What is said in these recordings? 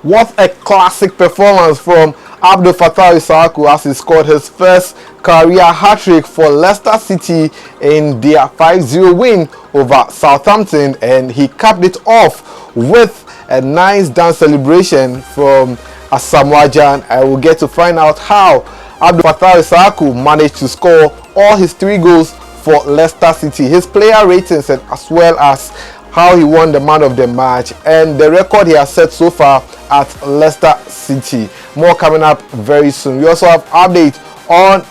What a classic performance from Fatawu Isahaku as he scored his first career hat-trick for Leicester City in their 5-0 win over Southampton, and he capped it off with a nice dance celebration from a Samoan. I will get to find out how Fatawu Isahaku managed to score all his 3 goals for Leicester City, his player ratings, and as well as how he won the man of the match and the record he has set so far at Leicester City. More coming up very soon. We also have update on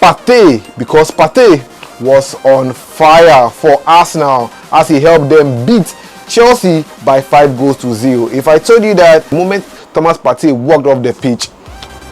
Partey, because Partey was on fire for Arsenal as he helped them beat Chelsea by 5-0. If I told you that the moment Thomas Partey walked off the pitch,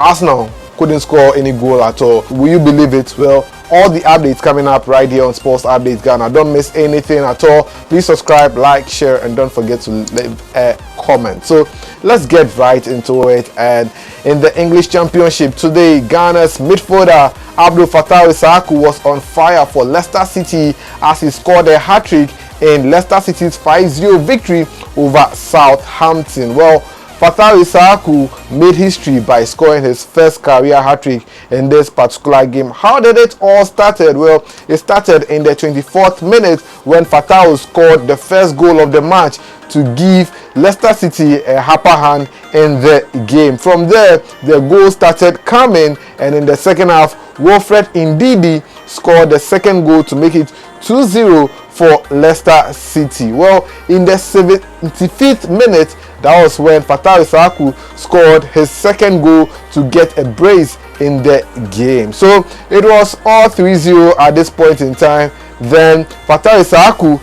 Arsenal couldn't score any goal at all, will you believe it? Well, all the updates coming up right here on Sports Updates Ghana. Don't miss anything at all. Please subscribe, like, share, and don't forget to leave a comment. So let's get right into it. And in the English Championship today, Ghana's midfielder Fatawu Isahaku was on fire for Leicester City as he scored a hat-trick in Leicester City's 5-0 victory over Southampton. Well, Fatawu Isahaku made history by scoring his first career hat-trick in this particular game. How did it all started? Well, it started in the 24th minute when Fatawu scored the first goal of the match to give Leicester City a upper hand in the game. From there, the goals started coming, and in the second half, Wilfred Ndidi scored the second goal to make it 2-0 for Leicester City. Well, in the 75th minute, that was when Fatawu Isahaku scored his second goal to get a brace in the game. So it was all 3-0 at this point in time. Then Fatawu Isahaku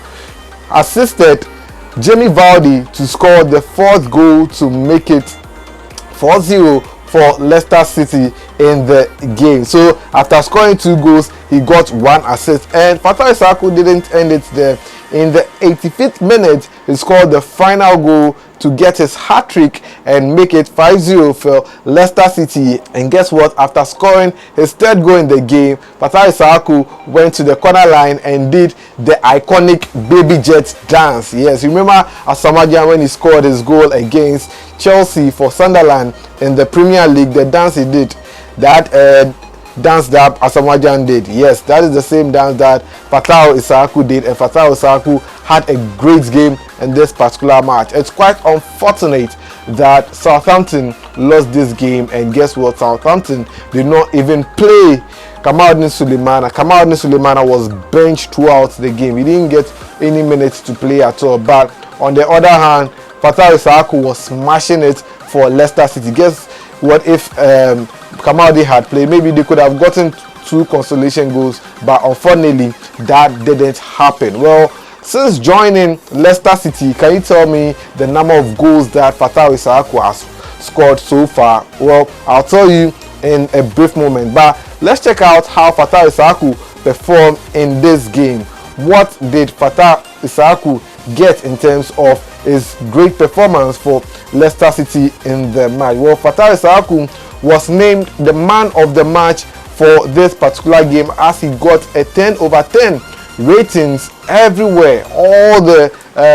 assisted Jamie Vardy to score the 4th goal to make it 4-0 for Leicester City in the game. So after scoring 2 goals, he got 1 assist, and Fatawu Isahaku didn't end it there. In the 85th minute, he scored the final goal to get his hat-trick and make it 5-0 for Leicester City. And guess what? After scoring his 3rd goal in the game, Fatawu Isahaku went to the corner line and did the iconic baby jet dance. Yes, remember Asamoah when he scored his goal against Chelsea for Sunderland in the Premier League, the dance he did, that dance that Asamoah did. Yes, that is the same dance that Fatawu Isahaku did, and Fatawu Isahaku had a great game in this particular match. It's quite unfortunate that Southampton lost this game, and guess what? Southampton did not even play Kamaldeen Sulemana was benched throughout the game. He didn't get any minutes to play at all. But on the other hand, Fatawu Isahaku was smashing it for Leicester City. Guess what? If Kamaldeen had played, maybe they could have gotten 2 consolation goals, but unfortunately that didn't happen. Well, since joining Leicester City, can you tell me the number of goals that Fatawu Isahaku has scored so far? Well, I'll tell you in a brief moment, but let's check out how Fatawu Isahaku performed in this game. What did Fatawu Isahaku get in terms of his great performance for Leicester City in the match? Well, Fatawu Isahaku was named the man of the match for this particular game as he got a 10/10 ratings everywhere. All the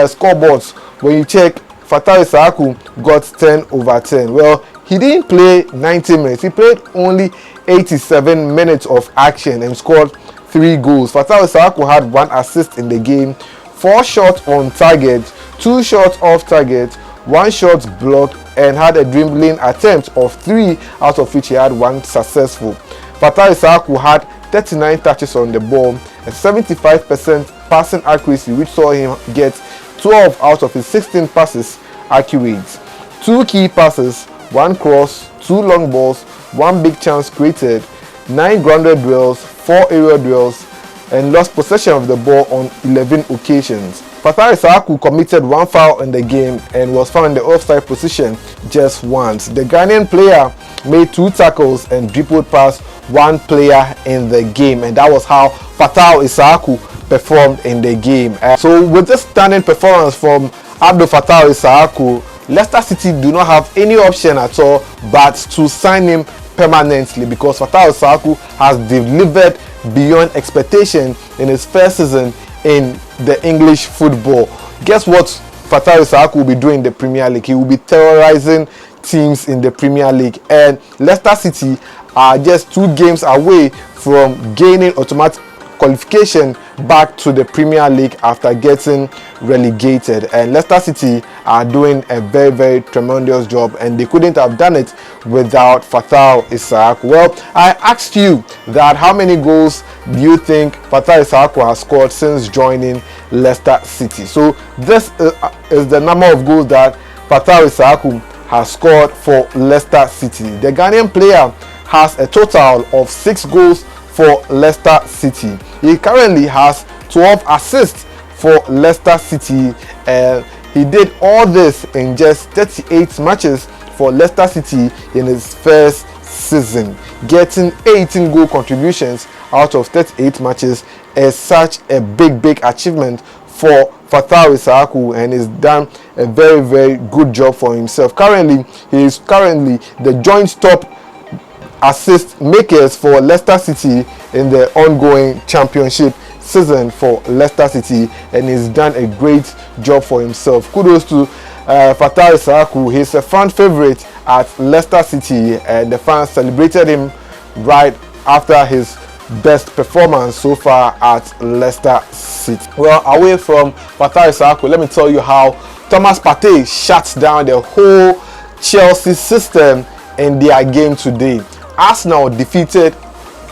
scoreboards, when you check, Fatawu Isahaku got 10/10. Well, he didn't play 90 minutes. He played only 87 minutes of action and scored 3 goals. Fatawu Isahaku had 1 assist in the game, 4 shots on target, 2 shots off target, 1 shot blocked, and had a dribbling attempt of 3, out of which he had 1 successful. Fatawu Isahaku had 39 touches on the ball and 75% passing accuracy, which saw him get 12 out of his 16 passes accurate. 2 key passes, 1 cross, 2 long balls, 1 big chance created, 9 grounded duels, 4 aerial duels, and lost possession of the ball on 11 occasions. Fatawu Isahaku committed 1 foul in the game and was found in the offside position just once. The Ghanaian player made 2 tackles and dribbled past 1 player in the game, and that was how Fatawu Isahaku performed in the game. So with this stunning performance from Fatawu Isahaku, Leicester City do not have any option at all but to sign him permanently, because Fatawu Isahaku has delivered beyond expectation in his first season in the English football. Guess what Fatawu Isahaku will be doing in the Premier League. He will be terrorizing teams in the Premier League, and Leicester City are just 2 games away from gaining automatic qualification back to the Premier League after getting relegated. And Leicester City are doing a very tremendous job, and they couldn't have done it without Fatawu Isahaku. Well, I asked you that how many goals do you think Fatawu Isahaku has scored since joining Leicester City? So this is the number of goals that Fatawu Isahaku has scored for Leicester City. The Ghanaian player has a total of 6 goals for Leicester City. He currently has 12 assists for Leicester City. He did all this in just 38 matches for Leicester City in his first season. Getting 18 goal contributions out of 38 matches is such a big achievement for Fatawu Isahaku, and he's done a very good job for himself. Currently, he is the joint top assist makers for Leicester City in the ongoing championship season for Leicester City, and he's done a great job for himself. Kudos to Fatawu Isahaku. He's a fan favorite at Leicester City, and the fans celebrated him right after his best performance so far at Leicester City. Well, away from Fatawu Isahaku, let me tell you how Thomas Partey shuts down the whole Chelsea system in their game today. Arsenal defeated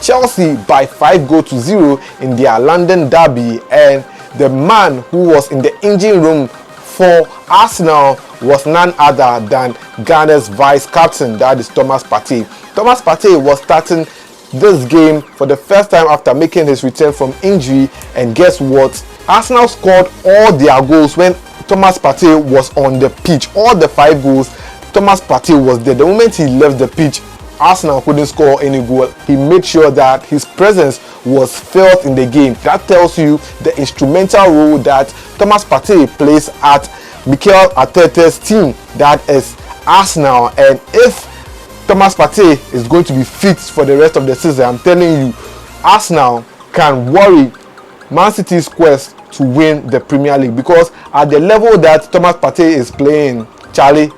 Chelsea by 5-0 in their London derby, and the man who was in the engine room for Arsenal was none other than Ghana's vice captain, that is Thomas Partey. Thomas Partey was starting this game for the first time after making his return from injury, and guess what? Arsenal scored all their goals when Thomas Partey was on the pitch. All the 5 goals, Thomas Partey was there. The moment he left the pitch, Arsenal couldn't score any goal. He made sure that his presence was felt in the game. That tells you the instrumental role that Thomas Partey plays at Mikel Arteta's team, that is Arsenal. And if Thomas Partey is going to be fit for the rest of the season, I'm telling you, Arsenal can worry Man City's quest to win the Premier League, because at the level that Thomas Partey is playing, Charlie,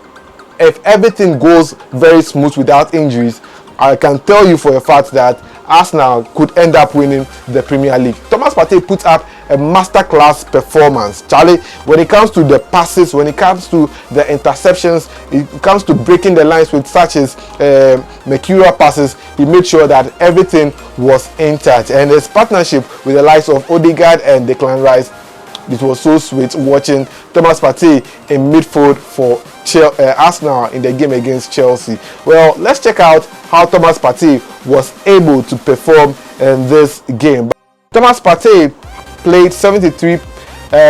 if everything goes very smooth without injuries, I can tell you for a fact that Arsenal could end up winning the Premier League. Thomas Partey put up a masterclass performance, Charlie, when it comes to the passes, when it comes to the interceptions, it comes to breaking the lines with such as mercurial passes. He made sure that everything was intact, and his partnership with the likes of Odegaard and Declan Rice, it was so sweet watching Thomas Partey in midfield for Arsenal in the game against Chelsea. Well, let's check out how Thomas Partey was able to perform in this game. Thomas Partey played 73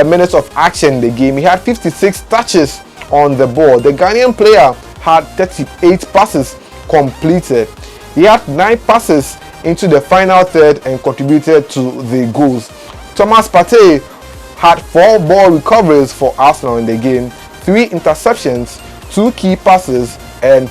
minutes of action in the game. He had 56 touches on the ball. The Ghanaian player had 38 passes completed. He had 9 passes into the final third and contributed to the goals. Thomas Partey had 4 ball recoveries for Arsenal in the game, 3 interceptions, 2 key passes, and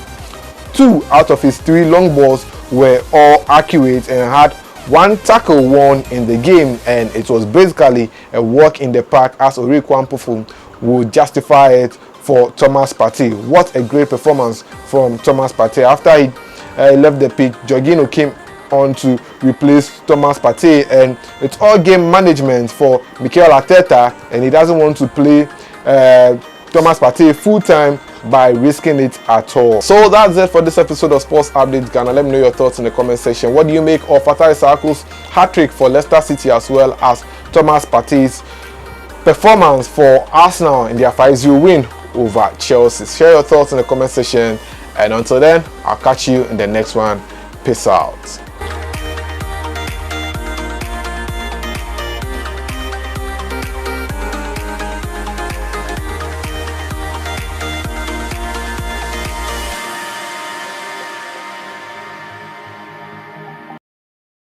2 out of his 3 long balls were all accurate, and had 1 tackle won in the game, and it was basically a walk in the park, as Orikwan Pufu would justify it for Thomas Partey. What a great performance from Thomas Partey. After he left the pitch, Jorginho came on to replace Thomas Partey, and it's all game management for Mikel Arteta, and he doesn't want to play Thomas Partey full time by risking it at all. So that's it for this episode of Sports Update Ghana. Let me know your thoughts in the comment section. What do you make of Fatawu Isahaku's hat-trick for Leicester City, as well as Thomas Partey's performance for Arsenal in their 5-0 win over Chelsea? Share your thoughts in the comment section, and until then, I'll catch you in the next one. Peace out.